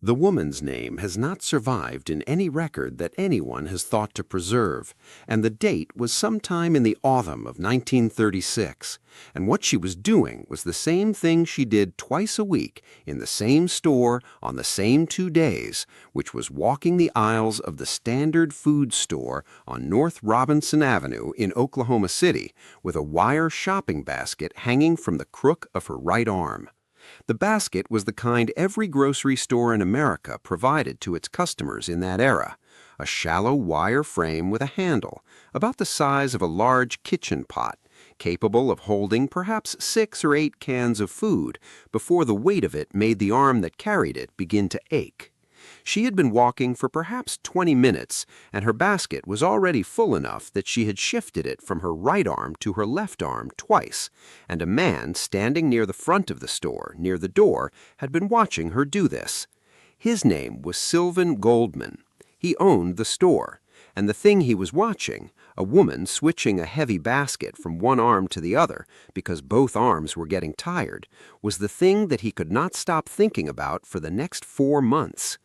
The woman's name has not survived in any record that anyone has thought to preserve, and the date was sometime in the autumn of 1936, and what she was doing was the same thing she did twice a week in the same store on the same 2 days, which was walking the aisles of the Standard Food Store on North Robinson Avenue in Oklahoma City with a wire shopping basket hanging from the crook of her right arm. The basket was the kind every grocery store in America provided to its customers in that era, a shallow wire frame with a handle, about the size of a large kitchen pot, capable of holding perhaps 6 or 8 cans of food before the weight of it made the arm that carried it begin to ache. She had been walking for perhaps 20 minutes, and her basket was already full enough that she had shifted it from her right arm to her left arm twice, and a man standing near the front of the store, near the door, had been watching her do this. His name was Sylvan Goldman. He owned the store, and the thing he was watching, a woman switching a heavy basket from one arm to the other because both arms were getting tired, was the thing that he could not stop thinking about for the next 4 months.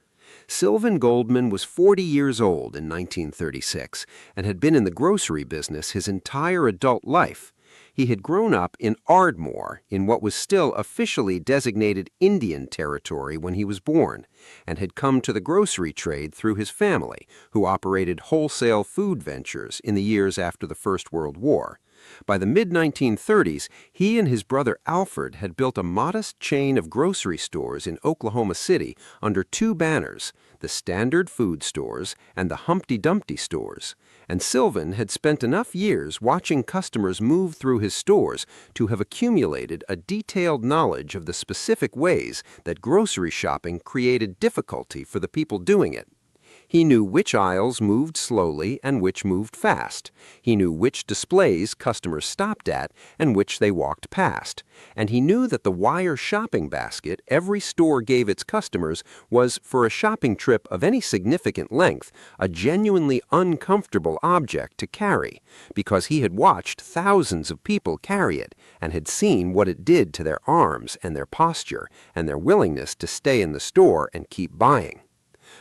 Sylvan Goldman was 40 years old in 1936 and had been in the grocery business his entire adult life. He had grown up in Ardmore, in what was still officially designated Indian Territory when he was born, and had come to the grocery trade through his family, who operated wholesale food ventures in the years after the First World War. By the mid-1930s, he and his brother Alfred had built a modest chain of grocery stores in Oklahoma City under 2 banners, the Standard Food Stores and the Humpty Dumpty Stores, and Sylvan had spent enough years watching customers move through his stores to have accumulated a detailed knowledge of the specific ways that grocery shopping created difficulty for the people doing it. He knew which aisles moved slowly and which moved fast. He knew which displays customers stopped at and which they walked past. And he knew that the wire shopping basket every store gave its customers was, for a shopping trip of any significant length, a genuinely uncomfortable object to carry, because he had watched thousands of people carry it and had seen what it did to their arms and their posture and their willingness to stay in the store and keep buying.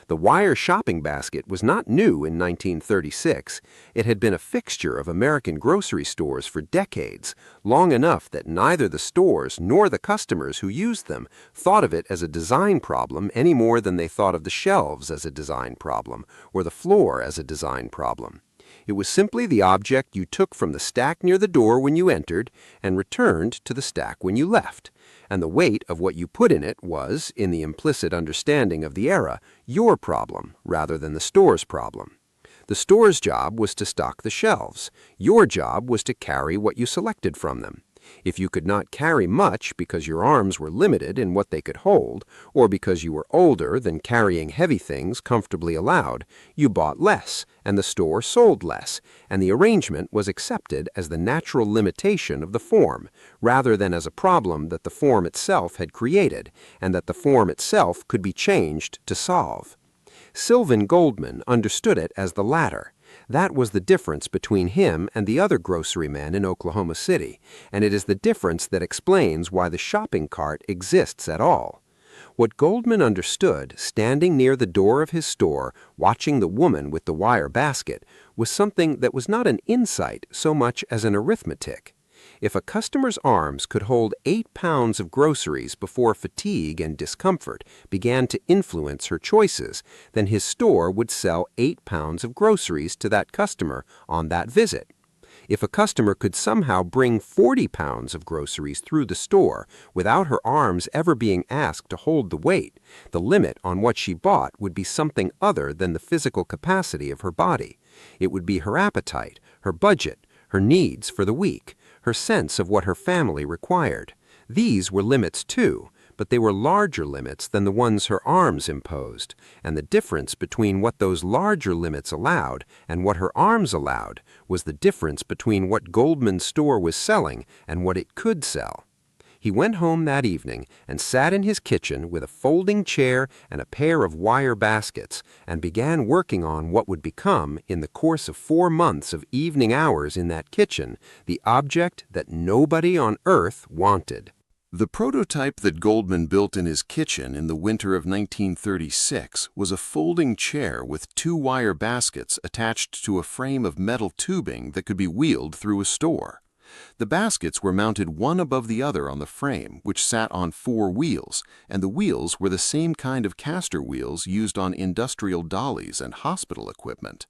The wire shopping basket was not new in 1936. It had been a fixture of American grocery stores for decades, long enough that neither the stores nor the customers who used them thought of it as a design problem any more than they thought of the shelves as a design problem or the floor as a design problem. It was simply the object you took from the stack near the door when you entered and returned to the stack when you left, and the weight of what you put in it was, in the implicit understanding of the era, your problem rather than the store's problem. The store's job was to stock the shelves. Your job was to carry what you selected from them. If you could not carry much because your arms were limited in what they could hold, or because you were older than carrying heavy things comfortably allowed, you bought less, and the store sold less, and the arrangement was accepted as the natural limitation of the form, rather than as a problem that the form itself had created, and that the form itself could be changed to solve. Sylvan Goldman understood it as the latter. That was the difference between him and the other grocery men in Oklahoma City, and it is the difference that explains why the shopping cart exists at all. What Goldman understood, standing near the door of his store, watching the woman with the wire basket, was something that was not an insight so much as an arithmetic. If a customer's arms could hold 8 pounds of groceries before fatigue and discomfort began to influence her choices, then his store would sell 8 pounds of groceries to that customer on that visit. If a customer could somehow bring 40 pounds of groceries through the store without her arms ever being asked to hold the weight, the limit on what she bought would be something other than the physical capacity of her body. It would be her appetite, her budget, her needs for the week, her sense of what her family required. These were limits too, but they were larger limits than the ones her arms imposed, and the difference between what those larger limits allowed and what her arms allowed was the difference between what Goldman's store was selling and what it could sell. He went home that evening and sat in his kitchen with a folding chair and a pair of wire baskets and began working on what would become, in the course of 4 months of evening hours in that kitchen, the object that nobody on earth wanted. The prototype that Goldman built in his kitchen in the winter of 1936 was a folding chair with two wire baskets attached to a frame of metal tubing that could be wheeled through a store. The baskets were mounted one above the other on the frame, which sat on four wheels, and the wheels were the same kind of caster wheels used on industrial dollies and hospital equipment.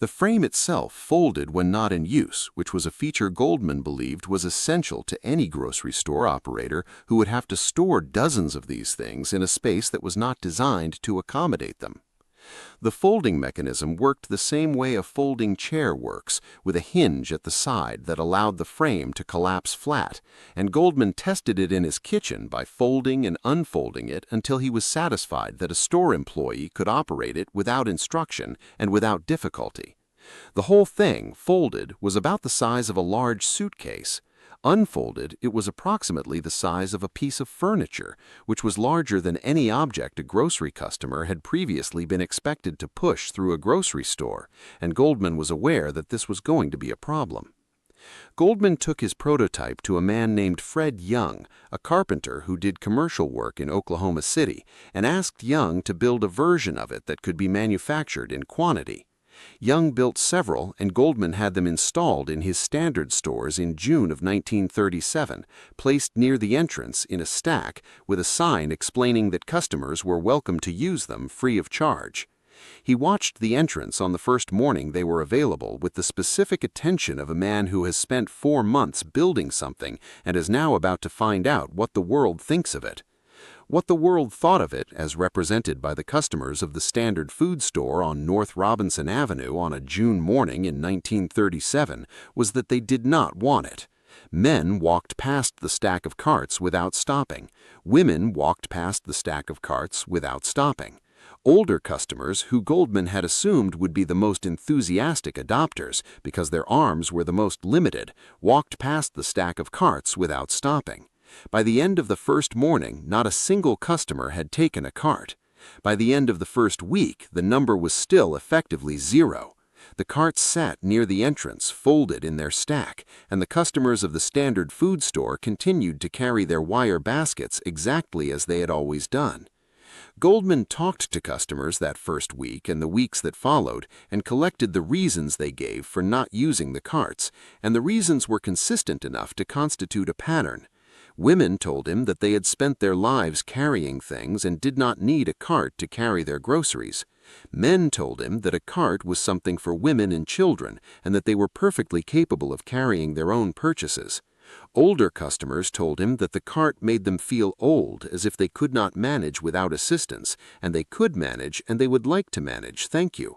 The frame itself folded when not in use, which was a feature Goldman believed was essential to any grocery store operator who would have to store dozens of these things in a space that was not designed to accommodate them. The folding mechanism worked the same way a folding chair works, with a hinge at the side that allowed the frame to collapse flat, and Goldman tested it in his kitchen by folding and unfolding it until he was satisfied that a store employee could operate it without instruction and without difficulty. The whole thing, folded, was about the size of a large suitcase. Unfolded, it was approximately the size of a piece of furniture, which was larger than any object a grocery customer had previously been expected to push through a grocery store, and Goldman was aware that this was going to be a problem. Goldman took his prototype to a man named Fred Young, a carpenter who did commercial work in Oklahoma City, and asked Young to build a version of it that could be manufactured in quantity. Young built several, and Goldman had them installed in his standard stores in June of 1937, placed near the entrance in a stack with a sign explaining that customers were welcome to use them free of charge. He watched the entrance on the first morning they were available with the specific attention of a man who has spent 4 months building something and is now about to find out what the world thinks of it. What the world thought of it, as represented by the customers of the Standard Food Store on North Robinson Avenue on a June morning in 1937, was that they did not want it. Men walked past the stack of carts without stopping. Women walked past the stack of carts without stopping. Older customers, who Goldman had assumed would be the most enthusiastic adopters because their arms were the most limited, walked past the stack of carts without stopping. By the end of the first morning, not a single customer had taken a cart. By the end of the first week, the number was still effectively 0. The carts sat near the entrance, folded in their stack, and the customers of the Standard Food Store continued to carry their wire baskets exactly as they had always done. Goldman talked to customers that first week and the weeks that followed and collected the reasons they gave for not using the carts, and the reasons were consistent enough to constitute a pattern. Women told him that they had spent their lives carrying things and did not need a cart to carry their groceries. Men told him that a cart was something for women and children and that they were perfectly capable of carrying their own purchases. Older customers told him that the cart made them feel old, as if they could not manage without assistance, and they could manage and they would like to manage, thank you.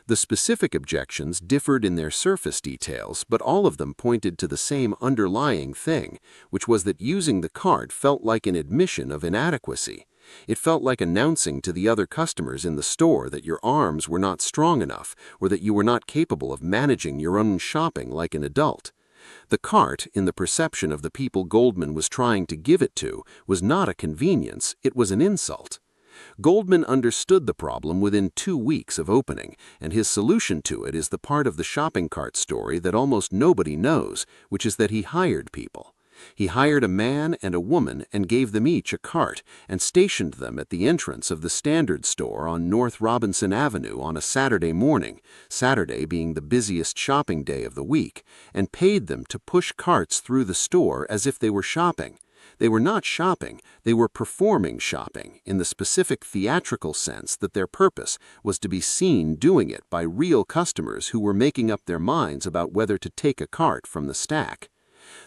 The specific objections differed in their surface details, but all of them pointed to the same underlying thing, which was that using the cart felt like an admission of inadequacy. It felt like announcing to the other customers in the store that your arms were not strong enough, or that you were not capable of managing your own shopping like an adult. The cart, in the perception of the people Goldman was trying to give it to, was not a convenience, it was an insult. Goldman understood the problem within 2 weeks of opening, and his solution to it is the part of the shopping cart story that almost nobody knows, which is that he hired people. He hired a man and a woman and gave them each a cart and stationed them at the entrance of the Standard Store on North Robinson Avenue on a Saturday morning, Saturday being the busiest shopping day of the week, and paid them to push carts through the store as if they were shopping. They were not shopping, they were performing shopping, in the specific theatrical sense that their purpose was to be seen doing it by real customers who were making up their minds about whether to take a cart from the stack.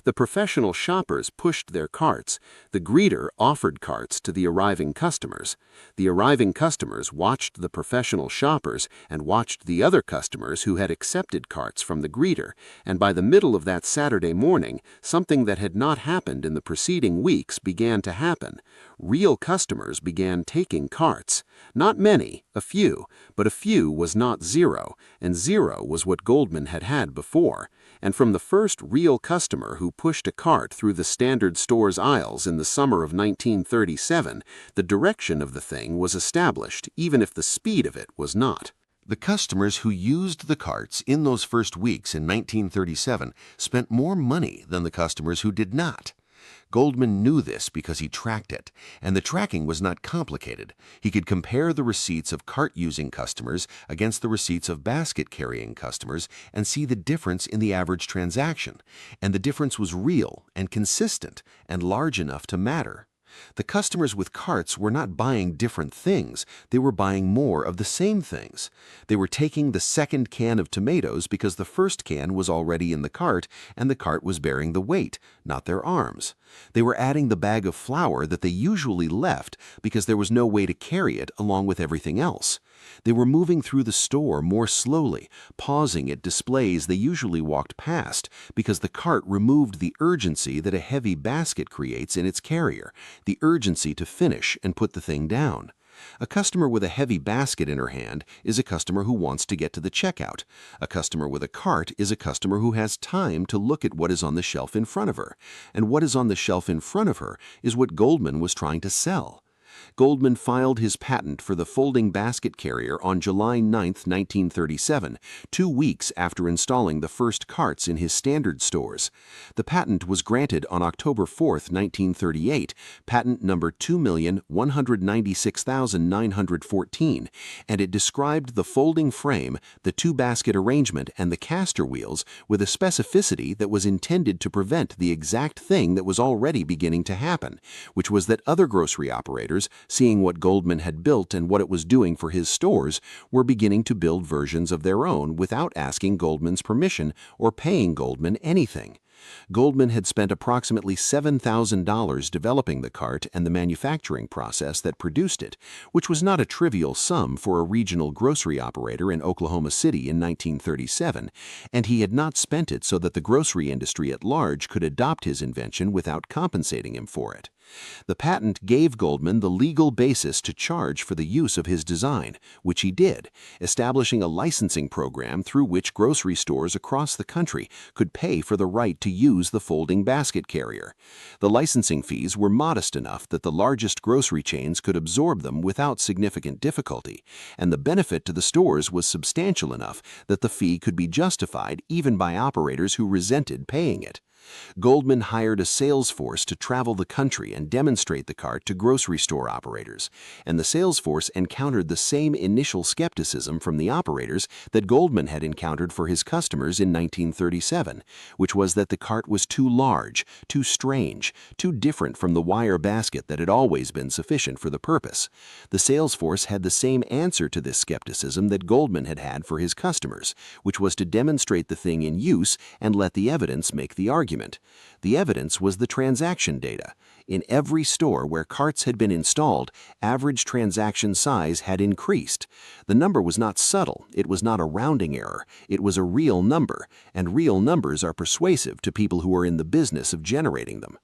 The professional shoppers pushed their carts. The greeter offered carts to the arriving customers. The arriving customers watched the professional shoppers and watched the other customers who had accepted carts from the greeter, and by the middle of that Saturday morning, something that had not happened in the preceding weeks began to happen. Real customers began taking carts. Not many, a few, but a few was not 0, and 0 was what Goldman had had before. And from the first real customer who pushed a cart through the Standard Store's aisles in the summer of 1937, the direction of the thing was established, even if the speed of it was not. The customers who used the carts in those first weeks in 1937 spent more money than the customers who did not. Goldman knew this because he tracked it, and the tracking was not complicated. He could compare the receipts of cart-using customers against the receipts of basket-carrying customers and see the difference in the average transaction, and the difference was real and consistent and large enough to matter. The customers with carts were not buying different things, they were buying more of the same things. They were taking the second can of tomatoes because the first can was already in the cart and the cart was bearing the weight, not their arms. They were adding the bag of flour that they usually left because there was no way to carry it along with everything else. They were moving through the store more slowly, pausing at displays they usually walked past because the cart removed the urgency that a heavy basket creates in its carrier, the urgency to finish and put the thing down. A customer with a heavy basket in her hand is a customer who wants to get to the checkout. A customer with a cart is a customer who has time to look at what is on the shelf in front of her. And what is on the shelf in front of her is what Goldman was trying to sell. Goldman filed his patent for the folding basket carrier on July 9, 1937, 2 weeks after installing the first carts in his standard stores. The patent was granted on October 4, 1938, patent number 2,196,914, and it described the folding frame, the two-basket arrangement, and the caster wheels with a specificity that was intended to prevent the exact thing that was already beginning to happen, which was that other grocery operators, seeing what Goldman had built and what it was doing for his stores, were beginning to build versions of their own without asking Goldman's permission or paying Goldman anything. Goldman had spent approximately $7,000 developing the cart and the manufacturing process that produced it, which was not a trivial sum for a regional grocery operator in Oklahoma City in 1937, and he had not spent it so that the grocery industry at large could adopt his invention without compensating him for it. The patent gave Goldman the legal basis to charge for the use of his design, which he did, establishing a licensing program through which grocery stores across the country could pay for the right to use the folding basket carrier. The licensing fees were modest enough that the largest grocery chains could absorb them without significant difficulty, and the benefit to the stores was substantial enough that the fee could be justified even by operators who resented paying it. Goldman hired a sales force to travel the country and demonstrate the cart to grocery store operators, and the sales force encountered the same initial skepticism from the operators that Goldman had encountered for his customers in 1937, which was that the cart was too large, too strange, too different from the wire basket that had always been sufficient for the purpose. The sales force had the same answer to this skepticism that Goldman had had for his customers, which was to demonstrate the thing in use and let the evidence make the argument. The evidence was the transaction data. In every store where carts had been installed, average transaction size had increased. The number was not subtle, it was not a rounding error, it was a real number, and real numbers are persuasive to people who are in the business of generating them.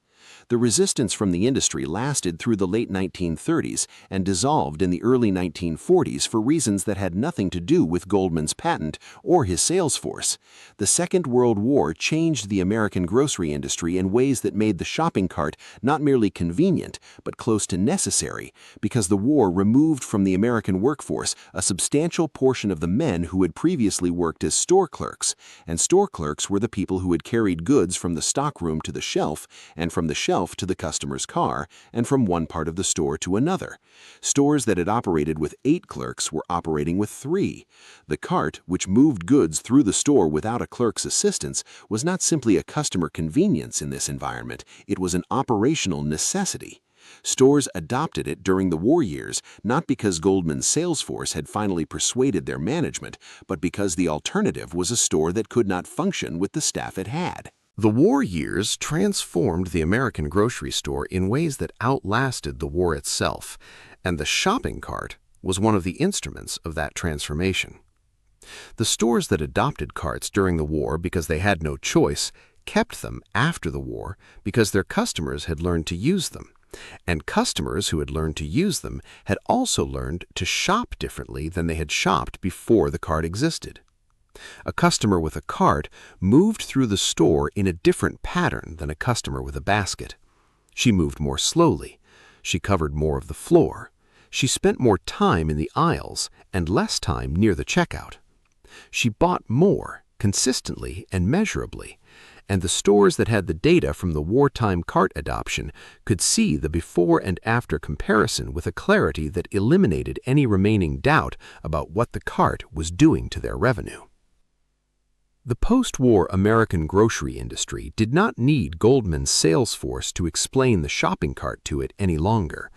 The resistance from the industry lasted through the late 1930s and dissolved in the early 1940s for reasons that had nothing to do with Goldman's patent or his sales force. The Second World War changed the American grocery industry in ways that made the shopping cart not merely convenient, but close to necessary, because the war removed from the American workforce a substantial portion of the men who had previously worked as store clerks, and store clerks were the people who had carried goods from the stockroom to the shelf, and from the shelf to the customer's car, and from one part of the store to another. Stores that had operated with 8 clerks were operating with 3. The cart, which moved goods through the store without a clerk's assistance, was not simply a customer convenience in this environment, it was an operational necessity. Stores adopted it during the war years, not because Goldman's sales force had finally persuaded their management, but because the alternative was a store that could not function with the staff it had. The war years transformed the American grocery store in ways that outlasted the war itself, and the shopping cart was one of the instruments of that transformation. The stores that adopted carts during the war because they had no choice kept them after the war because their customers had learned to use them, and customers who had learned to use them had also learned to shop differently than they had shopped before the cart existed. A customer with a cart moved through the store in a different pattern than a customer with a basket. She moved more slowly. She covered more of the floor. She spent more time in the aisles and less time near the checkout. She bought more, consistently and measurably, and the stores that had the data from the wartime cart adoption could see the before and after comparison with a clarity that eliminated any remaining doubt about what the cart was doing to their revenue. The post-war American grocery industry did not need Goldman's sales force to explain the shopping cart to it any longer.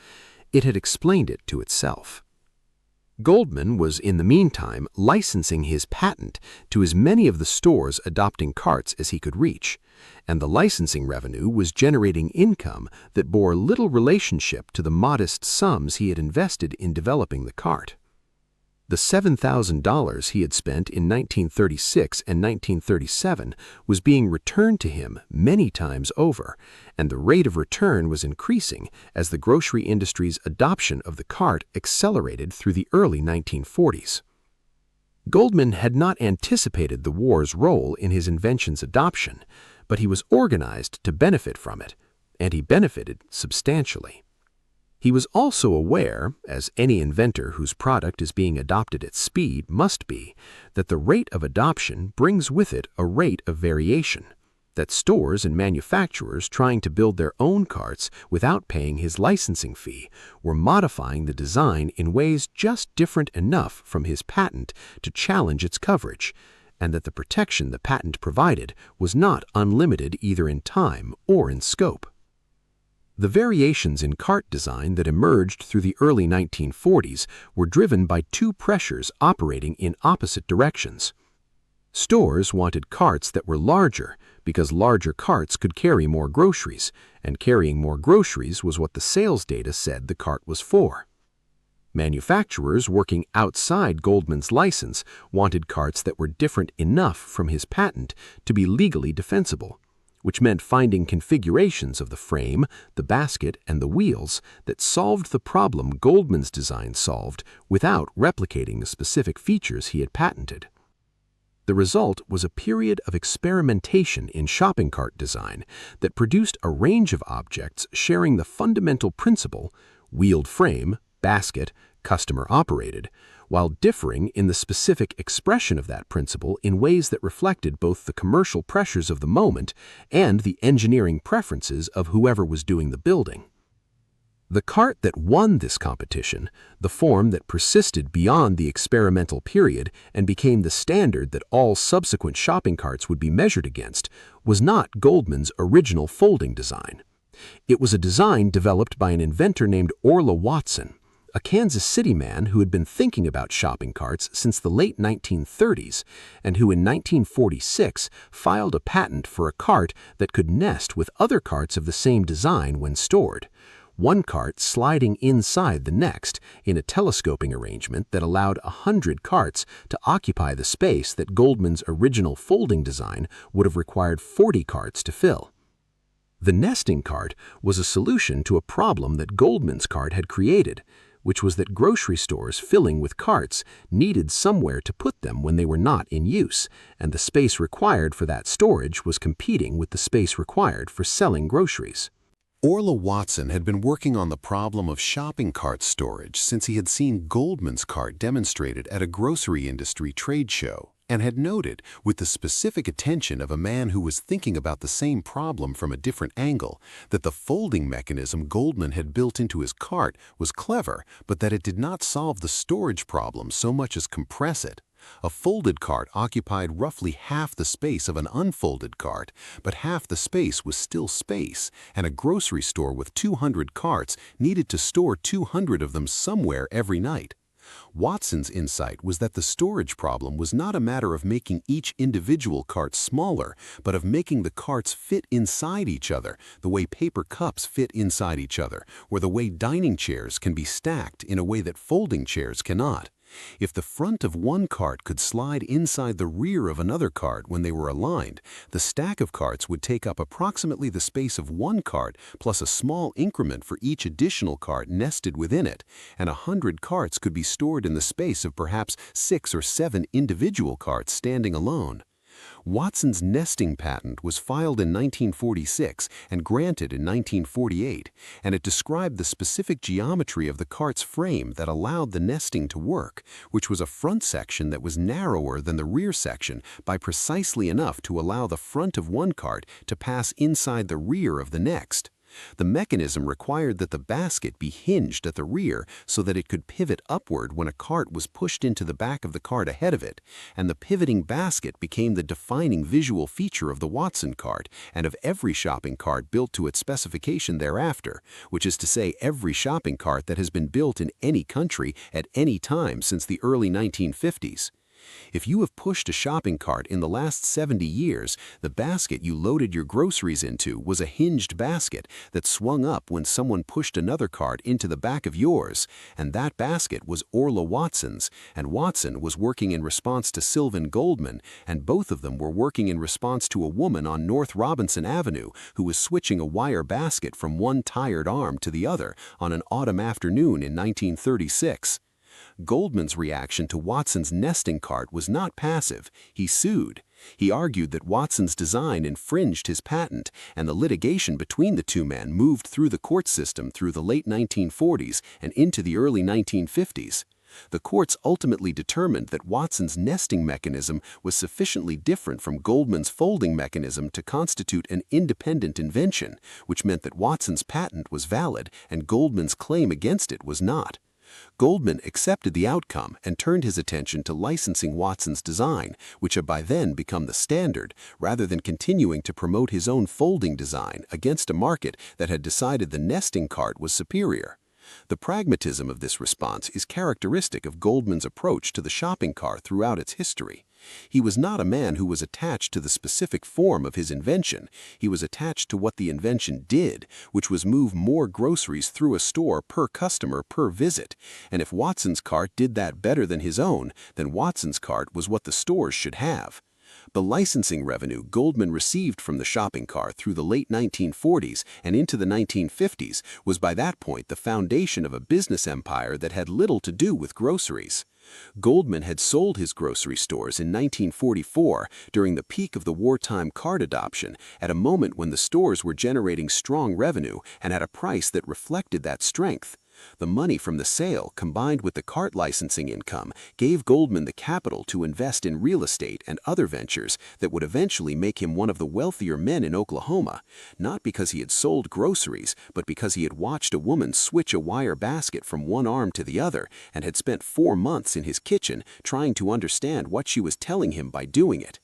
It had explained it to itself. Goldman was, in the meantime, licensing his patent to as many of the stores adopting carts as he could reach, and the licensing revenue was generating income that bore little relationship to the modest sums he had invested in developing the cart. The $7,000 he had spent in 1936 and 1937 was being returned to him many times over, and the rate of return was increasing as the grocery industry's adoption of the cart accelerated through the early 1940s. Goldman had not anticipated the war's role in his invention's adoption, but he was organized to benefit from it, and he benefited substantially. He was also aware, as any inventor whose product is being adopted at speed must be, that the rate of adoption brings with it a rate of variation, that stores and manufacturers trying to build their own carts without paying his licensing fee were modifying the design in ways just different enough from his patent to challenge its coverage, and that the protection the patent provided was not unlimited either in time or in scope. The variations in cart design that emerged through the early 1940s were driven by two pressures operating in opposite directions. Stores wanted carts that were larger because larger carts could carry more groceries, and carrying more groceries was what the sales data said the cart was for. Manufacturers working outside Goldman's license wanted carts that were different enough from his patent to be legally defensible, which meant finding configurations of the frame, the basket, and the wheels that solved the problem Goldman's design solved without replicating the specific features he had patented. The result was a period of experimentation in shopping cart design that produced a range of objects sharing the fundamental principle, wheeled frame, basket, customer operated, while differing in the specific expression of that principle in ways that reflected both the commercial pressures of the moment and the engineering preferences of whoever was doing the building. The cart that won this competition, the form that persisted beyond the experimental period and became the standard that all subsequent shopping carts would be measured against, was not Goldman's original folding design. It was a design developed by an inventor named Orla Watson, a Kansas City man who had been thinking about shopping carts since the late 1930s and who in 1946 filed a patent for a cart that could nest with other carts of the same design when stored, one cart sliding inside the next in a telescoping arrangement that allowed 100 carts to occupy the space that Goldman's original folding design would have required 40 carts to fill. The nesting cart was a solution to a problem that Goldman's cart had created, which was that grocery stores filling with carts needed somewhere to put them when they were not in use, and the space required for that storage was competing with the space required for selling groceries. Orla Watson had been working on the problem of shopping cart storage since he had seen Goldman's cart demonstrated at a grocery industry trade show, and had noted, with the specific attention of a man who was thinking about the same problem from a different angle, that the folding mechanism Goldman had built into his cart was clever, but that it did not solve the storage problem so much as compress it. A folded cart occupied roughly half the space of an unfolded cart, but half the space was still space, and a grocery store with 200 carts needed to store 200 of them somewhere every night. Watson's insight was that the storage problem was not a matter of making each individual cart smaller, but of making the carts fit inside each other, the way paper cups fit inside each other, or the way dining chairs can be stacked in a way that folding chairs cannot. If the front of one cart could slide inside the rear of another cart when they were aligned, the stack of carts would take up approximately the space of one cart plus a small increment for each additional cart nested within it, and 100 carts could be stored in the space of perhaps 6 or 7 individual carts standing alone. Watson's nesting patent was filed in 1946 and granted in 1948, and it described the specific geometry of the cart's frame that allowed the nesting to work, which was a front section that was narrower than the rear section by precisely enough to allow the front of one cart to pass inside the rear of the next. The mechanism required that the basket be hinged at the rear so that it could pivot upward when a cart was pushed into the back of the cart ahead of it, and the pivoting basket became the defining visual feature of the Watson cart and of every shopping cart built to its specification thereafter, which is to say every shopping cart that has been built in any country at any time since the early 1950s. If you have pushed a shopping cart in the last 70 years, the basket you loaded your groceries into was a hinged basket that swung up when someone pushed another cart into the back of yours, and that basket was Orla Watson's, and Watson was working in response to Sylvan Goldman, and both of them were working in response to a woman on North Robinson Avenue who was switching a wire basket from one tired arm to the other on an autumn afternoon in 1936. Goldman's reaction to Watson's nesting cart was not passive. He sued. He argued that Watson's design infringed his patent, and the litigation between the two men moved through the court system through the late 1940s and into the early 1950s. The courts ultimately determined that Watson's nesting mechanism was sufficiently different from Goldman's folding mechanism to constitute an independent invention, which meant that Watson's patent was valid and Goldman's claim against it was not. Goldman accepted the outcome and turned his attention to licensing Watson's design, which had by then become the standard, rather than continuing to promote his own folding design against a market that had decided the nesting cart was superior. The pragmatism of this response is characteristic of Goldman's approach to the shopping cart throughout its history. He was not a man who was attached to the specific form of his invention. He was attached to what the invention did, which was move more groceries through a store per customer per visit. And if Watson's cart did that better than his own, then Watson's cart was what the stores should have. The licensing revenue Goldman received from the shopping cart through the late 1940s and into the 1950s was by that point the foundation of a business empire that had little to do with groceries. Goldman had sold his grocery stores in 1944 during the peak of the wartime cart adoption, at a moment when the stores were generating strong revenue and at a price that reflected that strength. The money from the sale, combined with the cart licensing income, gave Goldman the capital to invest in real estate and other ventures that would eventually make him one of the wealthier men in Oklahoma, not because he had sold groceries, but because he had watched a woman switch a wire basket from one arm to the other and had spent 4 months in his kitchen trying to understand what she was telling him by doing it.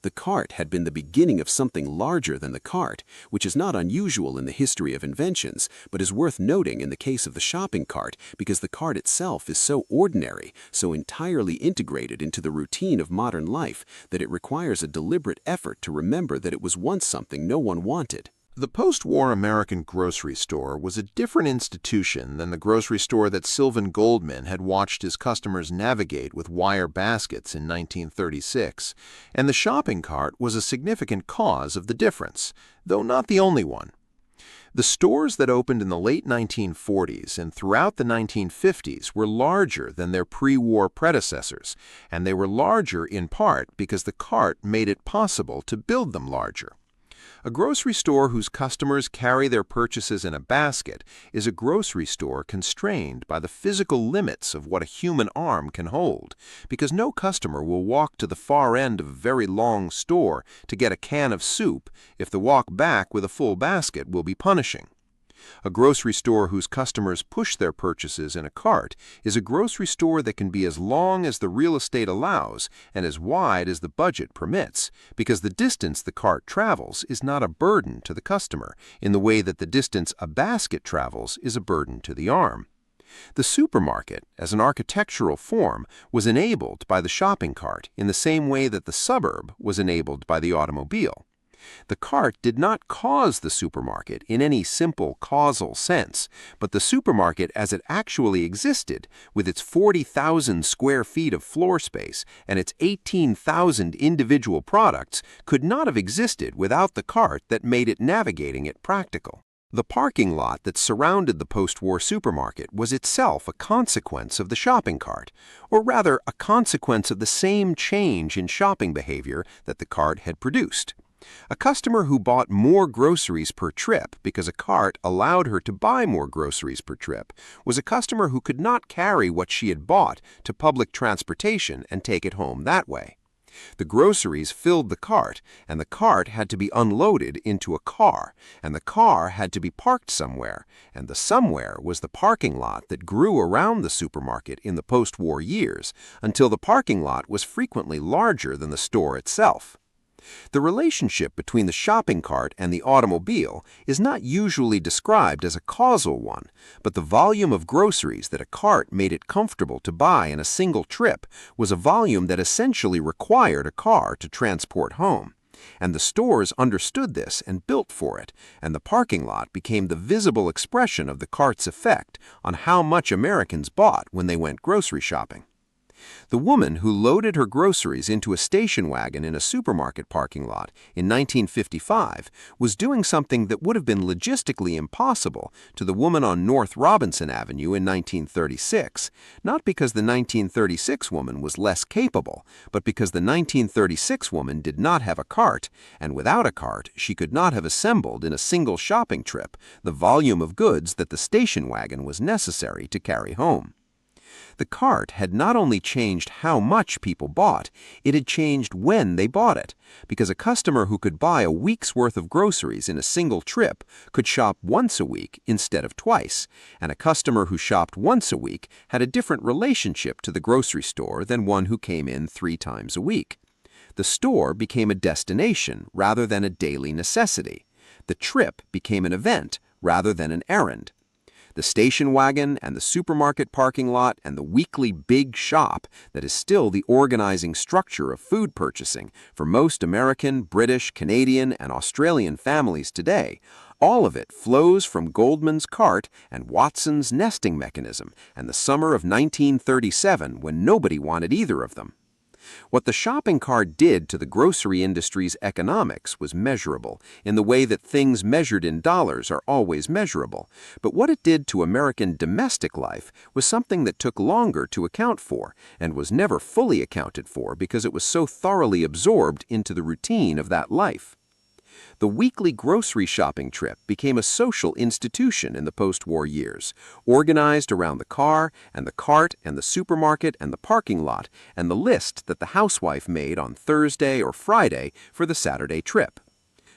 The cart had been the beginning of something larger than the cart, which is not unusual in the history of inventions, but is worth noting in the case of the shopping cart because the cart itself is so ordinary, so entirely integrated into the routine of modern life, that it requires a deliberate effort to remember that it was once something no one wanted. The post-war American grocery store was a different institution than the grocery store that Sylvan Goldman had watched his customers navigate with wire baskets in 1936, and the shopping cart was a significant cause of the difference, though not the only one. The stores that opened in the late 1940s and throughout the 1950s were larger than their pre-war predecessors, and they were larger in part because the cart made it possible to build them larger. A grocery store whose customers carry their purchases in a basket is a grocery store constrained by the physical limits of what a human arm can hold, because no customer will walk to the far end of a very long store to get a can of soup if the walk back with a full basket will be punishing. A grocery store whose customers push their purchases in a cart is a grocery store that can be as long as the real estate allows and as wide as the budget permits, because the distance the cart travels is not a burden to the customer, in the way that the distance a basket travels is a burden to the arm. The supermarket, as an architectural form, was enabled by the shopping cart in the same way that the suburb was enabled by the automobile. The cart did not cause the supermarket in any simple causal sense, but the supermarket as it actually existed, with its 40,000 square feet of floor space and its 18,000 individual products, could not have existed without the cart that made it navigating it practical. The parking lot that surrounded the post-war supermarket was itself a consequence of the shopping cart, or rather a consequence of the same change in shopping behavior that the cart had produced. A customer who bought more groceries per trip because a cart allowed her to buy more groceries per trip was a customer who could not carry what she had bought to public transportation and take it home that way. The groceries filled the cart, and the cart had to be unloaded into a car, and the car had to be parked somewhere, and the somewhere was the parking lot that grew around the supermarket in the post-war years until the parking lot was frequently larger than the store itself. The relationship between the shopping cart and the automobile is not usually described as a causal one, but the volume of groceries that a cart made it comfortable to buy in a single trip was a volume that essentially required a car to transport home. And the stores understood this and built for it, and the parking lot became the visible expression of the cart's effect on how much Americans bought when they went grocery shopping. The woman who loaded her groceries into a station wagon in a supermarket parking lot in 1955 was doing something that would have been logistically impossible to the woman on North Robinson Avenue in 1936, not because the 1936 woman was less capable, but because the 1936 woman did not have a cart, and without a cart she could not have assembled in a single shopping trip the volume of goods that the station wagon was necessary to carry home. The cart had not only changed how much people bought, it had changed when they bought it, because a customer who could buy a week's worth of groceries in a single trip could shop once a week instead of twice, and a customer who shopped once a week had a different relationship to the grocery store than one who came in 3 times a week. The store became a destination rather than a daily necessity. The trip became an event rather than an errand. The station wagon and the supermarket parking lot and the weekly big shop that is still the organizing structure of food purchasing for most American, British, Canadian, and Australian families today, all of it flows from Goldman's cart and Watson's nesting mechanism and the summer of 1937 when nobody wanted either of them. What the shopping cart did to the grocery industry's economics was measurable, in the way that things measured in dollars are always measurable. But what it did to American domestic life was something that took longer to account for, and was never fully accounted for because it was so thoroughly absorbed into the routine of that life. The weekly grocery shopping trip became a social institution in the post-war years, organized around the car and the cart and the supermarket and the parking lot and the list that the housewife made on Thursday or Friday for the Saturday trip.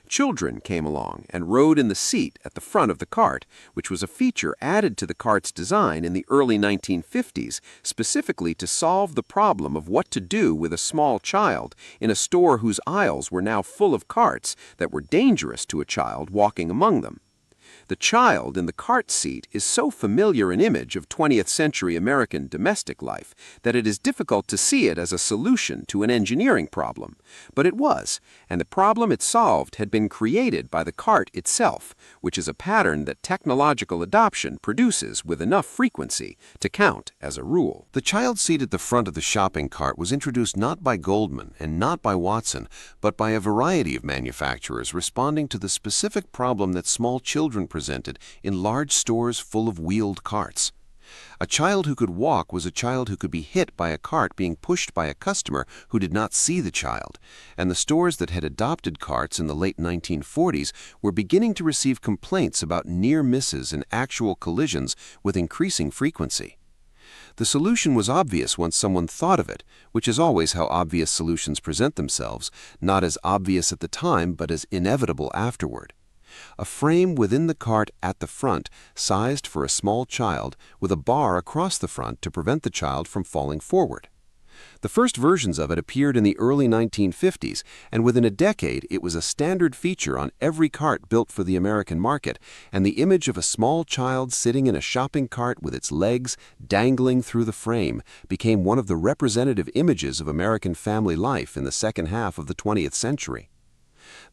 Children came along and rode in the seat at the front of the cart, which was a feature added to the cart's design in the early 1950s, specifically to solve the problem of what to do with a small child in a store whose aisles were now full of carts that were dangerous to a child walking among them. The child in the cart seat is so familiar an image of 20th century American domestic life that it is difficult to see it as a solution to an engineering problem. But it was, and the problem it solved had been created by the cart itself, which is a pattern that technological adoption produces with enough frequency to count as a rule. The child seat at the front of the shopping cart was introduced not by Goldman and not by Watson, but by a variety of manufacturers responding to the specific problem that small children presented in large stores full of wheeled carts. A child who could walk was a child who could be hit by a cart being pushed by a customer who did not see the child, and the stores that had adopted carts in the late 1940s were beginning to receive complaints about near misses and actual collisions with increasing frequency. The solution was obvious once someone thought of it, which is always how obvious solutions present themselves, not as obvious at the time but as inevitable afterward. A frame within the cart at the front, sized for a small child, with a bar across the front to prevent the child from falling forward. The first versions of it appeared in the early 1950s, and within a decade it was a standard feature on every cart built for the American market, and the image of a small child sitting in a shopping cart with its legs dangling through the frame became one of the representative images of American family life in the second half of the 20th century.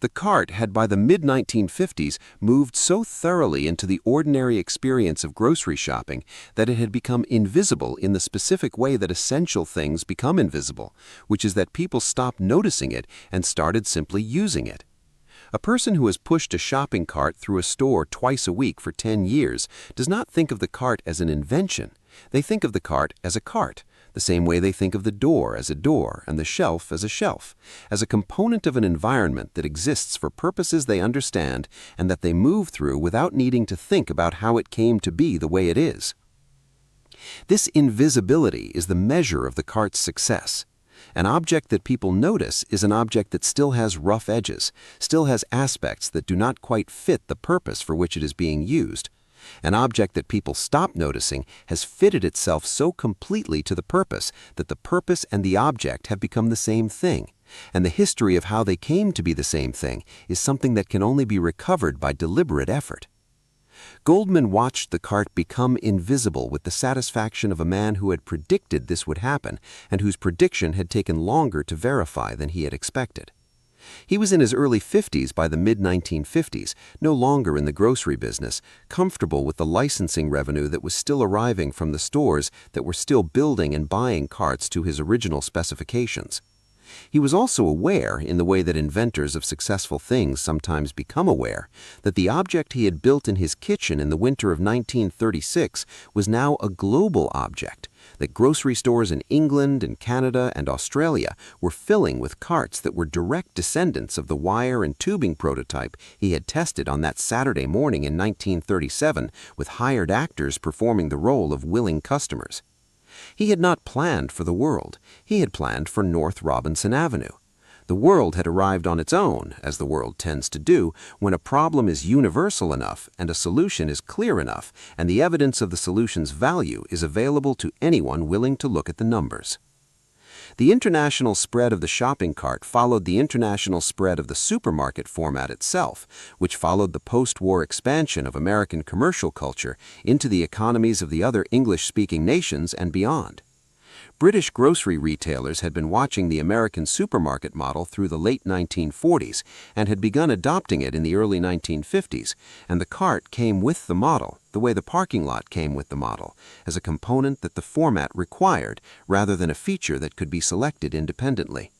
The cart had by the mid-1950s moved so thoroughly into the ordinary experience of grocery shopping that it had become invisible in the specific way that essential things become invisible, which is that people stopped noticing it and started simply using it. A person who has pushed a shopping cart through a store twice a week for 10 years does not think of the cart as an invention. They think of the cart as a cart, the same way they think of the door as a door and the shelf as a component of an environment that exists for purposes they understand and that they move through without needing to think about how it came to be the way it is. This invisibility is the measure of the cart's success. An object that people notice is an object that still has rough edges, still has aspects that do not quite fit the purpose for which it is being used. An object that people stop noticing has fitted itself so completely to the purpose that the purpose and the object have become the same thing, and the history of how they came to be the same thing is something that can only be recovered by deliberate effort. Goldman watched the cart become invisible with the satisfaction of a man who had predicted this would happen and whose prediction had taken longer to verify than he had expected. He was in his early 50s by the mid-1950s, no longer in the grocery business, comfortable with the licensing revenue that was still arriving from the stores that were still building and buying carts to his original specifications. He was also aware, in the way that inventors of successful things sometimes become aware, that the object he had built in his kitchen in the winter of 1936 was now a global object, that grocery stores in England and Canada and Australia were filling with carts that were direct descendants of the wire and tubing prototype he had tested on that Saturday morning in 1937 with hired actors performing the role of willing customers. He had not planned for the world. He had planned for North Robinson Avenue. The world had arrived on its own, as the world tends to do, when a problem is universal enough and a solution is clear enough and the evidence of the solution's value is available to anyone willing to look at the numbers. The international spread of the shopping cart followed the international spread of the supermarket format itself, which followed the post-war expansion of American commercial culture into the economies of the other English-speaking nations and beyond. British grocery retailers had been watching the American supermarket model through the late 1940s and had begun adopting it in the early 1950s, and the cart came with the model, the way the parking lot came with the model, as a component that the format required rather than a feature that could be selected independently.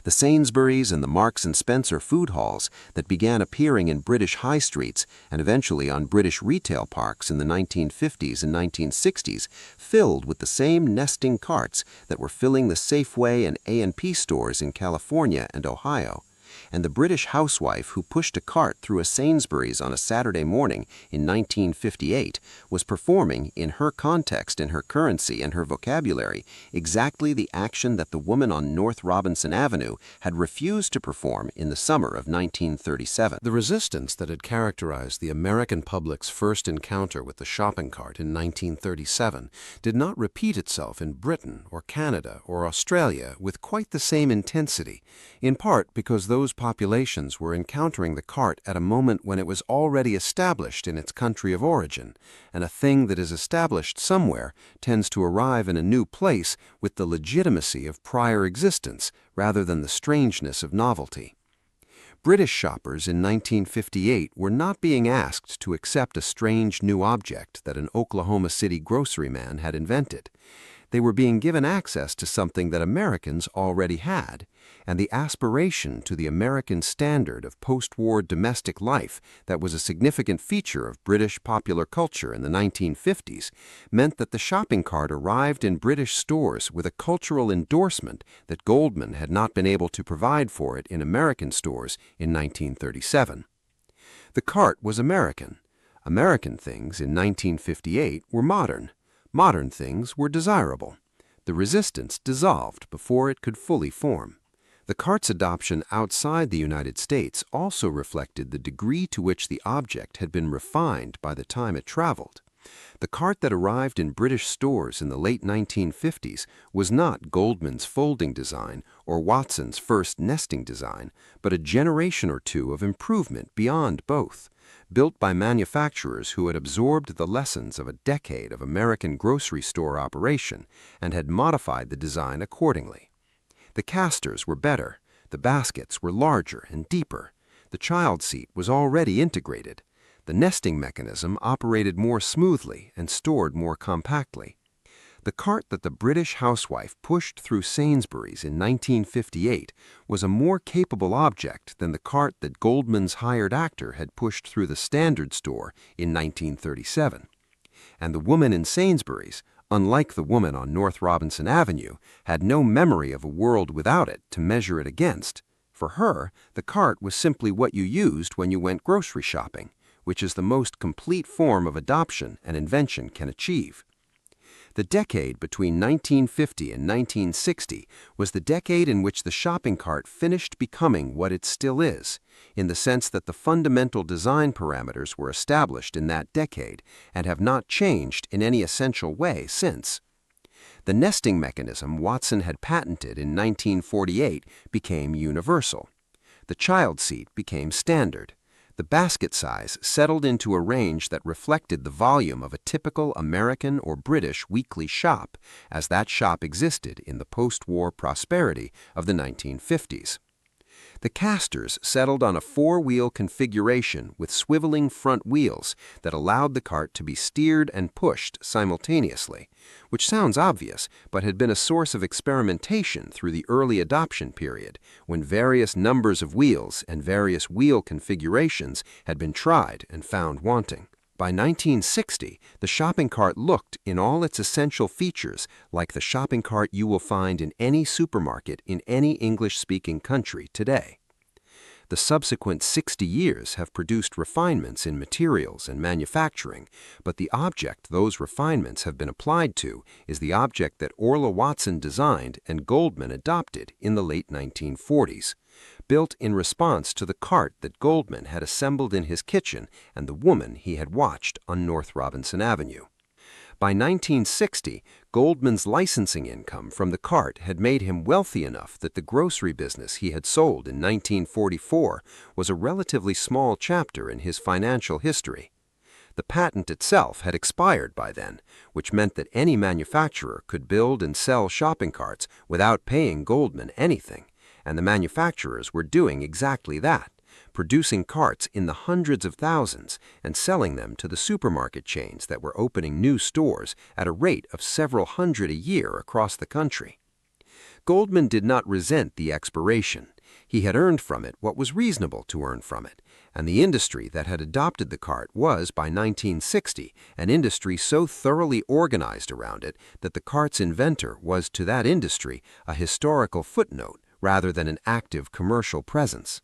The Sainsbury's and the Marks and Spencer food halls that began appearing in British high streets and eventually on British retail parks in the 1950s and 1960s filled with the same nesting carts that were filling the Safeway and A&P stores in California and Ohio. And the British housewife who pushed a cart through a Sainsbury's on a Saturday morning in 1958 was performing, in her context, in her currency, and her vocabulary, exactly the action that the woman on North Robinson Avenue had refused to perform in the summer of 1937. The resistance that had characterized the American public's first encounter with the shopping cart in 1937 did not repeat itself in Britain or Canada or Australia with quite the same intensity, in part because those populations were encountering the cart at a moment when it was already established in its country of origin, and a thing that is established somewhere tends to arrive in a new place with the legitimacy of prior existence rather than the strangeness of novelty. British shoppers in 1958 were not being asked to accept a strange new object that an Oklahoma City groceryman had invented. They were being given access to something that Americans already had, and the aspiration to the American standard of post-war domestic life that was a significant feature of British popular culture in the 1950s meant that the shopping cart arrived in British stores with a cultural endorsement that Goldman had not been able to provide for it in American stores in 1937. The cart was American. American things in 1958 were modern. Modern things were desirable. The resistance dissolved before it could fully form. The cart's adoption outside the United States also reflected the degree to which the object had been refined by the time it traveled. The cart that arrived in British stores in the late 1950s was not Goldman's folding design or Watson's first nesting design, but a generation or two of improvement beyond both, built by manufacturers who had absorbed the lessons of a decade of American grocery store operation and had modified the design accordingly. The casters were better, the baskets were larger and deeper, the child seat was already integrated, the nesting mechanism operated more smoothly and stored more compactly. The cart that the British housewife pushed through Sainsbury's in 1958 was a more capable object than the cart that Goldman's hired actor had pushed through the Standard store in 1937. And the woman in Sainsbury's, unlike the woman on North Robinson Avenue, had no memory of a world without it to measure it against. For her, the cart was simply what you used when you went grocery shopping, which is the most complete form of adoption an invention can achieve. The decade between 1950 and 1960 was the decade in which the shopping cart finished becoming what it still is, in the sense that the fundamental design parameters were established in that decade and have not changed in any essential way since. The nesting mechanism Watson had patented in 1948 became universal. The child seat became standard. The basket size settled into a range that reflected the volume of a typical American or British weekly shop, as that shop existed in the post-war prosperity of the 1950s. The casters settled on a four-wheel configuration with swiveling front wheels that allowed the cart to be steered and pushed simultaneously, which sounds obvious but had been a source of experimentation through the early adoption period, when various numbers of wheels and various wheel configurations had been tried and found wanting. By 1960, the shopping cart looked, in all its essential features, like the shopping cart you will find in any supermarket in any English-speaking country today. The subsequent 60 years have produced refinements in materials and manufacturing, but the object those refinements have been applied to is the object that Orla Watson designed and Goldman adopted in the late 1940s. Built in response to the cart that Goldman had assembled in his kitchen and the woman he had watched on North Robinson Avenue. By 1960, Goldman's licensing income from the cart had made him wealthy enough that the grocery business he had sold in 1944 was a relatively small chapter in his financial history. The patent itself had expired by then, which meant that any manufacturer could build and sell shopping carts without paying Goldman anything. And the manufacturers were doing exactly that, producing carts in the hundreds of thousands and selling them to the supermarket chains that were opening new stores at a rate of several hundred a year across the country. Goldman did not resent the expiration. He had earned from it what was reasonable to earn from it, and the industry that had adopted the cart was, by 1960, an industry so thoroughly organized around it that the cart's inventor was to that industry a historical footnote rather than an active commercial presence.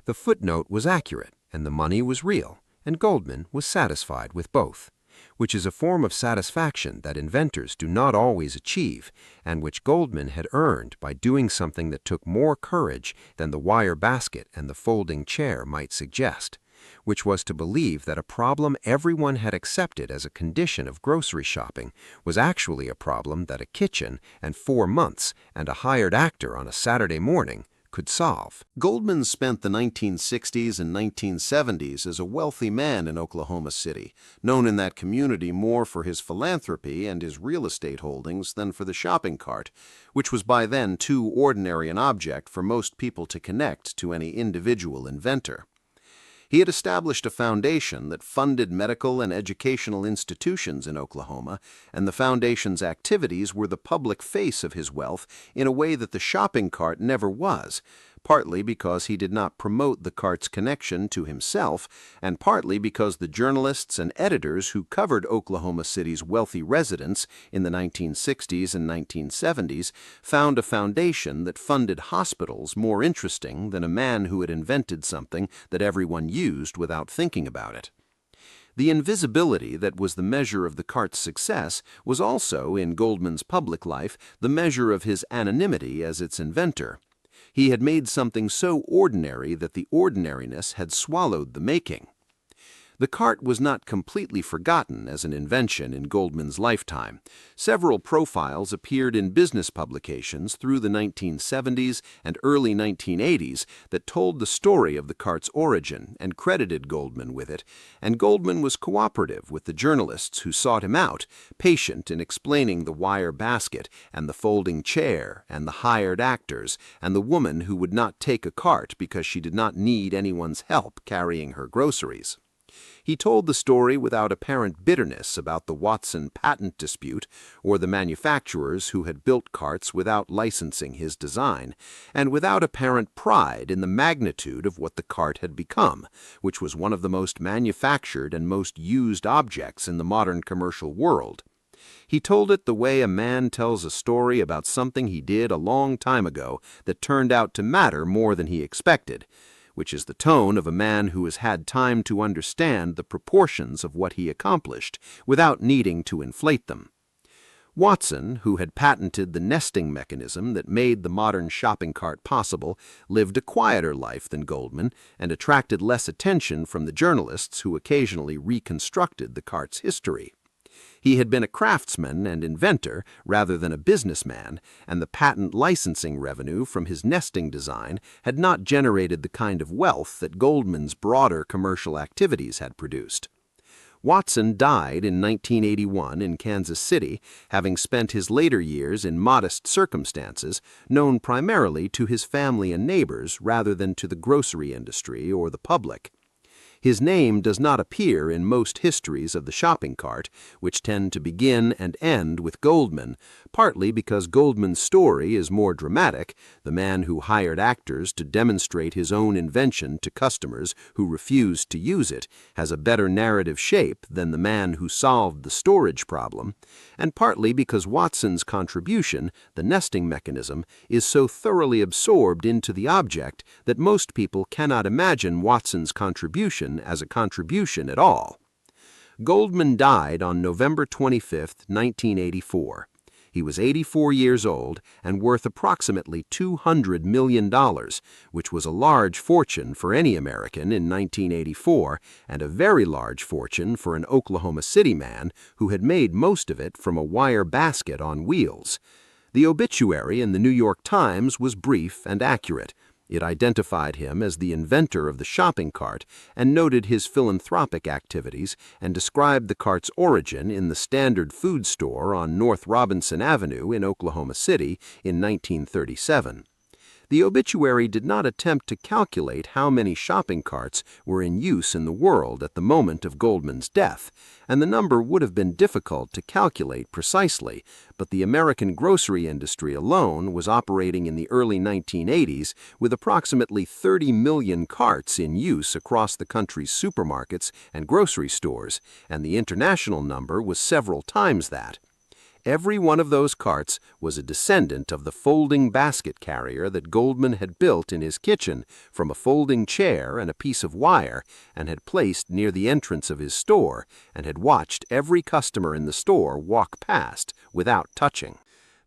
The footnote was accurate, and the money was real, and Goldman was satisfied with both, which is a form of satisfaction that inventors do not always achieve, and which Goldman had earned by doing something that took more courage than the wire basket and the folding chair might suggest, which was to believe that a problem everyone had accepted as a condition of grocery shopping was actually a problem that a kitchen and 4 months and a hired actor on a Saturday morning could solve. Goldman spent the 1960s and 1970s as a wealthy man in Oklahoma City, known in that community more for his philanthropy and his real estate holdings than for the shopping cart, which was by then too ordinary an object for most people to connect to any individual inventor. He had established a foundation that funded medical and educational institutions in Oklahoma, and the foundation's activities were the public face of his wealth in a way that the shopping cart never was, partly because he did not promote the cart's connection to himself, and partly because the journalists and editors who covered Oklahoma City's wealthy residents in the 1960s and 1970s found a foundation that funded hospitals more interesting than a man who had invented something that everyone used without thinking about it. The invisibility that was the measure of the cart's success was also, in Goldman's public life, the measure of his anonymity as its inventor. He had made something so ordinary that the ordinariness had swallowed the making. The cart was not completely forgotten as an invention in Goldman's lifetime. Several profiles appeared in business publications through the 1970s and early 1980s that told the story of the cart's origin and credited Goldman with it, and Goldman was cooperative with the journalists who sought him out, patient in explaining the wire basket and the folding chair and the hired actors and the woman who would not take a cart because she did not need anyone's help carrying her groceries. He told the story without apparent bitterness about the Watson patent dispute or the manufacturers who had built carts without licensing his design, and without apparent pride in the magnitude of what the cart had become, which was one of the most manufactured and most used objects in the modern commercial world. He told it the way a man tells a story about something he did a long time ago that turned out to matter more than he expected, which is the tone of a man who has had time to understand the proportions of what he accomplished without needing to inflate them. Watson, who had patented the nesting mechanism that made the modern shopping cart possible, lived a quieter life than Goldman and attracted less attention from the journalists who occasionally reconstructed the cart's history. He had been a craftsman and inventor rather than a businessman, and the patent licensing revenue from his nesting design had not generated the kind of wealth that Goldman's broader commercial activities had produced. Watson died in 1981 in Kansas City, having spent his later years in modest circumstances, known primarily to his family and neighbors rather than to the grocery industry or the public. His name does not appear in most histories of the shopping cart, which tend to begin and end with Goldman, partly because Goldman's story is more dramatic. The man who hired actors to demonstrate his own invention to customers who refused to use it has a better narrative shape than the man who solved the storage problem, and partly because Watson's contribution, the nesting mechanism, is so thoroughly absorbed into the object that most people cannot imagine Watson's contribution as a contribution at all. Goldman died on November 25, 1984. He was 84 years old and worth approximately $200 million, which was a large fortune for any American in 1984 and a very large fortune for an Oklahoma City man who had made most of it from a wire basket on wheels. The obituary in the New York Times was brief and accurate. It identified him as the inventor of the shopping cart and noted his philanthropic activities and described the cart's origin in the Standard Food Store on North Robinson Avenue in Oklahoma City in 1937. The obituary did not attempt to calculate how many shopping carts were in use in the world at the moment of Goldman's death, and the number would have been difficult to calculate precisely, but the American grocery industry alone was operating in the early 1980s with approximately 30 million carts in use across the country's supermarkets and grocery stores, and the international number was several times that. Every one of those carts was a descendant of the folding basket carrier that Goldman had built in his kitchen from a folding chair and a piece of wire and had placed near the entrance of his store and had watched every customer in the store walk past without touching.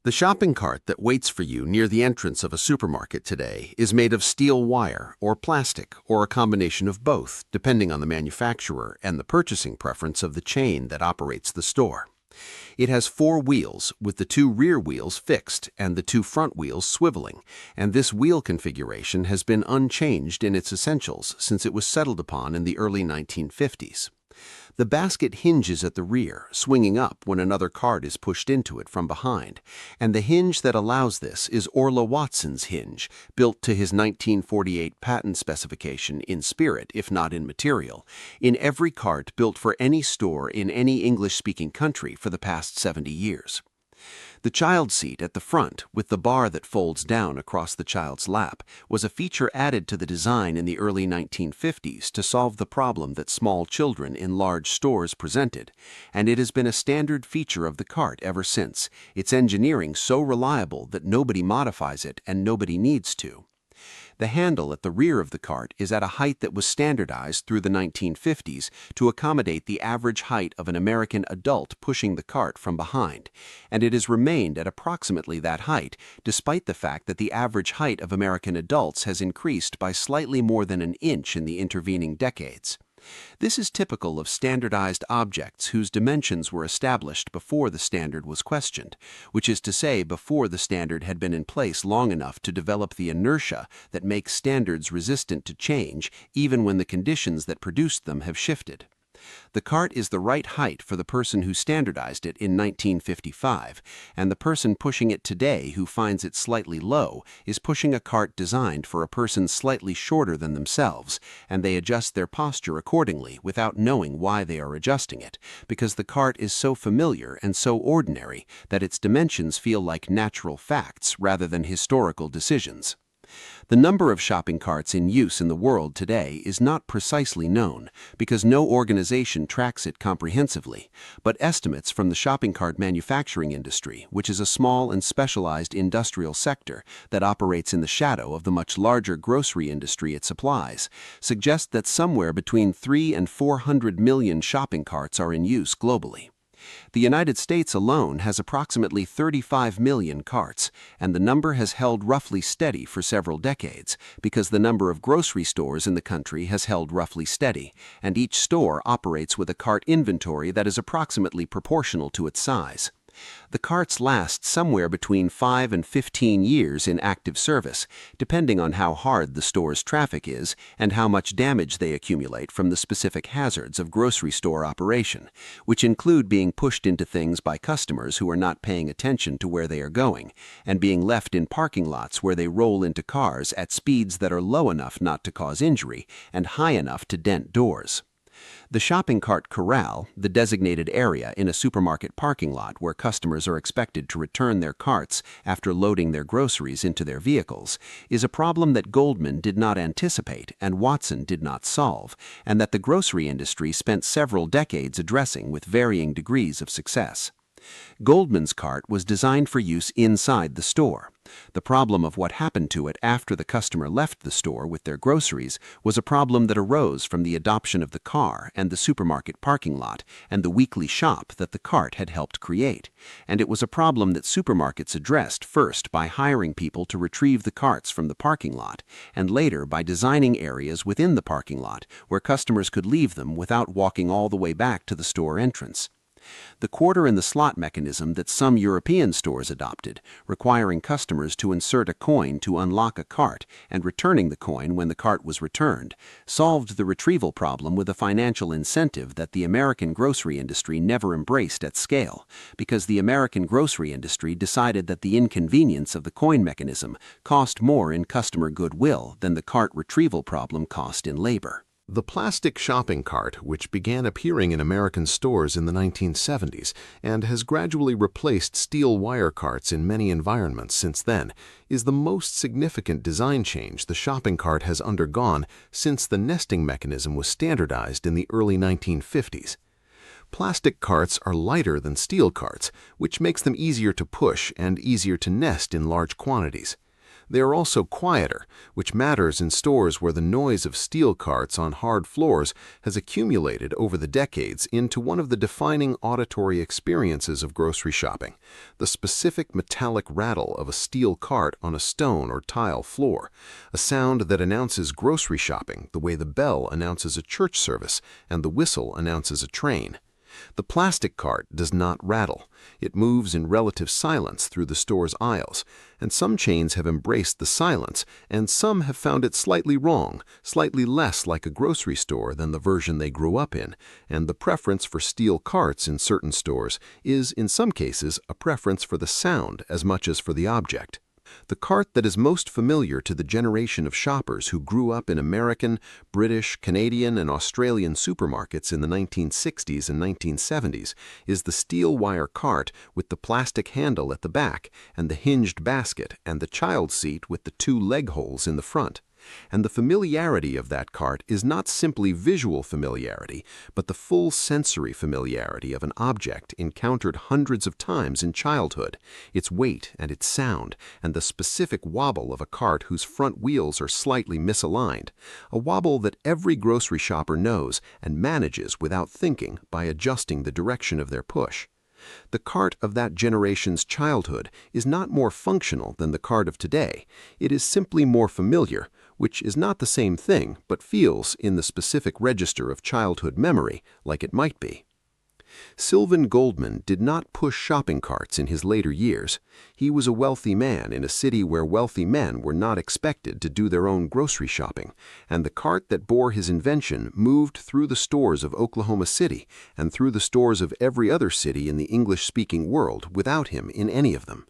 The shopping cart that waits for you near the entrance of a supermarket today is made of steel wire or plastic or a combination of both, depending on the manufacturer and the purchasing preference of the chain that operates the store. It has 4 wheels, with the 2 rear wheels fixed and the 2 front wheels swiveling, and this wheel configuration has been unchanged in its essentials since it was settled upon in the early 1950s. The basket hinges at the rear, swinging up when another cart is pushed into it from behind, and the hinge that allows this is Orla Watson's hinge, built to his 1948 patent specification in spirit, if not in material, in every cart built for any store in any English-speaking country for the past 70 years. The child seat at the front, with the bar that folds down across the child's lap, was a feature added to the design in the early 1950s to solve the problem that small children in large stores presented, and it has been a standard feature of the cart ever since, its engineering so reliable that nobody modifies it and nobody needs to. The handle at the rear of the cart is at a height that was standardized through the 1950s to accommodate the average height of an American adult pushing the cart from behind, and it has remained at approximately that height, despite the fact that the average height of American adults has increased by slightly more than an inch in the intervening decades. This is typical of standardized objects whose dimensions were established before the standard was questioned, which is to say before the standard had been in place long enough to develop the inertia that makes standards resistant to change even when the conditions that produced them have shifted. The cart is the right height for the person who standardized it in 1955, and the person pushing it today who finds it slightly low is pushing a cart designed for a person slightly shorter than themselves, and they adjust their posture accordingly without knowing why they are adjusting it, because the cart is so familiar and so ordinary that its dimensions feel like natural facts rather than historical decisions. The number of shopping carts in use in the world today is not precisely known because no organization tracks it comprehensively, but estimates from the shopping cart manufacturing industry, which is a small and specialized industrial sector that operates in the shadow of the much larger grocery industry it supplies, suggest that somewhere between 3 and 400 million shopping carts are in use globally. The United States alone has approximately 35 million carts, and the number has held roughly steady for several decades because the number of grocery stores in the country has held roughly steady, and each store operates with a cart inventory that is approximately proportional to its size. The carts last somewhere between 5 and 15 years in active service, depending on how hard the store's traffic is and how much damage they accumulate from the specific hazards of grocery store operation, which include being pushed into things by customers who are not paying attention to where they are going, and being left in parking lots where they roll into cars at speeds that are low enough not to cause injury and high enough to dent doors. The shopping cart corral, the designated area in a supermarket parking lot where customers are expected to return their carts after loading their groceries into their vehicles, is a problem that Goldman did not anticipate and Watson did not solve, and that the grocery industry spent several decades addressing with varying degrees of success. Goldman's cart was designed for use inside the store. The problem of what happened to it after the customer left the store with their groceries was a problem that arose from the adoption of the car and the supermarket parking lot and the weekly shop that the cart had helped create. And it was a problem that supermarkets addressed first by hiring people to retrieve the carts from the parking lot, and later by designing areas within the parking lot where customers could leave them without walking all the way back to the store entrance. The quarter in the slot mechanism that some European stores adopted, requiring customers to insert a coin to unlock a cart and returning the coin when the cart was returned, solved the retrieval problem with a financial incentive that the American grocery industry never embraced at scale, because the American grocery industry decided that the inconvenience of the coin mechanism cost more in customer goodwill than the cart retrieval problem cost in labor. The plastic shopping cart, which began appearing in American stores in the 1970s and has gradually replaced steel wire carts in many environments since then, is the most significant design change the shopping cart has undergone since the nesting mechanism was standardized in the early 1950s. Plastic carts are lighter than steel carts, which makes them easier to push and easier to nest in large quantities. They are also quieter, which matters in stores where the noise of steel carts on hard floors has accumulated over the decades into one of the defining auditory experiences of grocery shopping, the specific metallic rattle of a steel cart on a stone or tile floor, a sound that announces grocery shopping the way the bell announces a church service and the whistle announces a train. The plastic cart does not rattle. It moves in relative silence through the store's aisles, and some chains have embraced the silence, and some have found it slightly wrong, slightly less like a grocery store than the version they grew up in, and the preference for steel carts in certain stores is, in some cases, a preference for the sound as much as for the object. The cart that is most familiar to the generation of shoppers who grew up in American, British, Canadian, and Australian supermarkets in the 1960s and 1970s is the steel wire cart with the plastic handle at the back and the hinged basket and the child seat with the 2 leg holes in the front. And the familiarity of that cart is not simply visual familiarity, but the full sensory familiarity of an object encountered hundreds of times in childhood, its weight and its sound, and the specific wobble of a cart whose front wheels are slightly misaligned, a wobble that every grocery shopper knows and manages without thinking by adjusting the direction of their push. The cart of that generation's childhood is not more functional than the cart of today. It is simply more familiar, which is not the same thing, but feels, in the specific register of childhood memory, like it might be. Sylvan Goldman did not push shopping carts in his later years. He was a wealthy man in a city where wealthy men were not expected to do their own grocery shopping, and the cart that bore his invention moved through the stores of Oklahoma City and through the stores of every other city in the English-speaking world without him in any of them.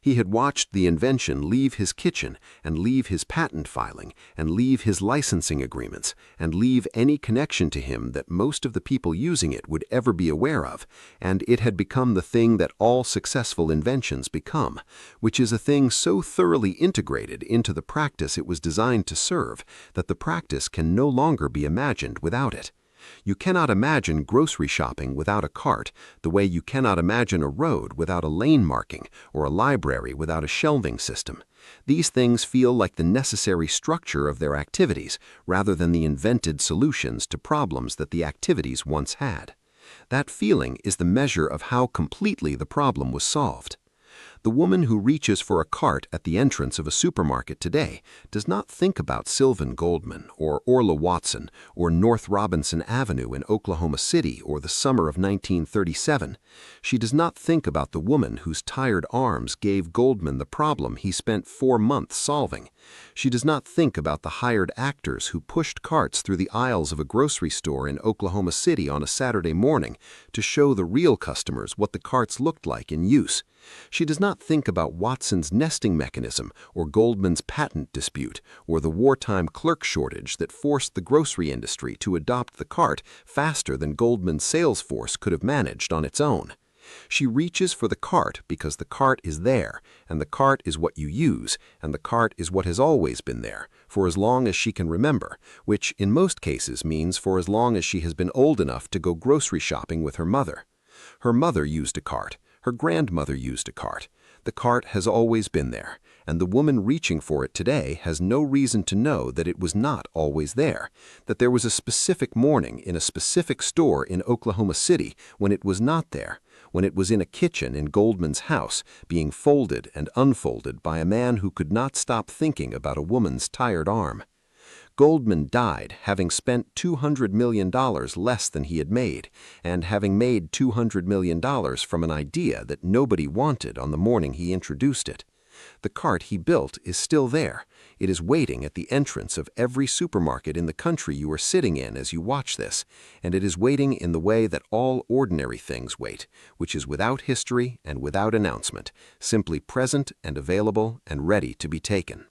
He had watched the invention leave his kitchen and leave his patent filing and leave his licensing agreements and leave any connection to him that most of the people using it would ever be aware of, and it had become the thing that all successful inventions become, which is a thing so thoroughly integrated into the practice it was designed to serve that the practice can no longer be imagined without it. You cannot imagine grocery shopping without a cart, the way you cannot imagine a road without a lane marking or a library without a shelving system. These things feel like the necessary structure of their activities rather than the invented solutions to problems that the activities once had. That feeling is the measure of how completely the problem was solved. The woman who reaches for a cart at the entrance of a supermarket today does not think about Sylvan Goldman or Orla Watson or North Robinson Avenue in Oklahoma City or the summer of 1937. She does not think about the woman whose tired arms gave Goldman the problem he spent 4 months solving. She does not think about the hired actors who pushed carts through the aisles of a grocery store in Oklahoma City on a Saturday morning to show the real customers what the carts looked like in use. She does not think about Watson's nesting mechanism or Goldman's patent dispute or the wartime clerk shortage that forced the grocery industry to adopt the cart faster than Goldman's sales force could have managed on its own. She reaches for the cart because the cart is there, and the cart is what you use, and the cart is what has always been there, for as long as she can remember, which in most cases means for as long as she has been old enough to go grocery shopping with her mother. Her mother used a cart. Her grandmother used a cart. The cart has always been there, and the woman reaching for it today has no reason to know that it was not always there, that there was a specific morning in a specific store in Oklahoma City when it was not there, when it was in a kitchen in Goldman's house being folded and unfolded by a man who could not stop thinking about a woman's tired arm. Goldman died having spent $200 million less than he had made, and having made $200 million from an idea that nobody wanted on the morning he introduced it. The cart he built is still there. It is waiting at the entrance of every supermarket in the country you are sitting in as you watch this, and it is waiting in the way that all ordinary things wait, which is without history and without announcement, simply present and available and ready to be taken.